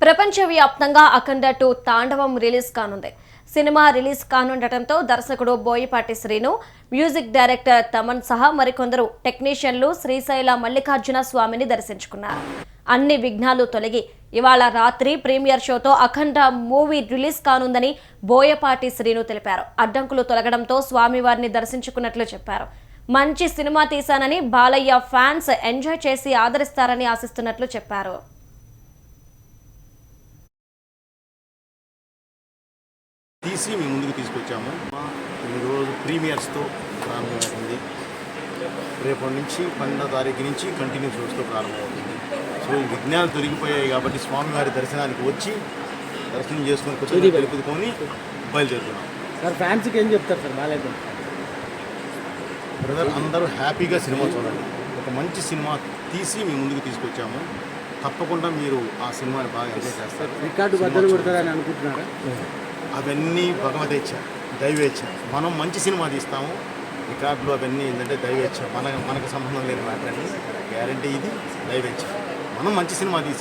ప్రపంచవ్యాప్తంగా అఖండ 2 తాండవం రిలీజ్ కానుంది. సినిమా రిలీజ్ కానుండటంతో దర్శకుడు బోయపాటి శ్రీను, మ్యూజిక్ డైరెక్టర్ తమన్ సహా మరికొందరు టెక్నీషియన్లు శ్రీశైల మల్లికార్జున స్వామిని దర్శించుకున్నారు. అన్ని విఘ్నాలు తొలగి ఇవాళ రాత్రి ప్రీమియర్ షోతో అఖండ మూవీ రిలీజ్ కానుందని బోయపాటి శ్రీను తెలిపారు. అడ్డంకులు తొలగడంతో స్వామివారిని దర్శించుకున్నట్లు చెప్పారు. మంచి సినిమా తీశానని, బాలయ్య ఫ్యాన్స్ ఎంజాయ్ చేసి ఆదరిస్తారని ఆశిస్తున్నట్లు చెప్పారు. తీసి మీ ముందుకు తీసుకొచ్చాము. ఈరోజు ప్రీమియర్స్తో ప్రారంభమవుతుంది. రేపటి నుంచి 12వ తారీఖు నుంచి కంటిన్యూ షోస్తో ప్రారంభమవుతుంది. సో ఈ విజ్ఞానాలు తొలగిపోయాయి కాబట్టి స్వామివారి దర్శనానికి వచ్చి దర్శనం చేసుకొని కొంచెం తెలుపుకొని బయలుదేరుతున్నాం. సార్ ఫ్యాన్స్కి ఏం చెప్తారు సార్? బాగాలేదు బ్రదర్, అందరూ హ్యాపీగా సినిమా చూడండి. ఒక మంచి సినిమా తీసి మీ ముందుకు తీసుకొచ్చాము. తప్పకుండా మీరు ఆ సినిమాని బాగా ఎంజాయ్ చేస్తారు. రికార్డు బద్దలు కొడతారని అనుకుంటున్నారా? అవన్నీ భగవదేచ్ఛ, దైవేచ్ఛ. మనం మంచి సినిమా తీస్తాము. రికార్డులు అవన్నీ ఏంటంటే దైవేచ్ఛ, మనకు సంబంధం లేని మ్యాటర్ అండి. గ్యారంటీ ఇది దైవేచ్ఛ. మనం మంచి సినిమా తీసాం.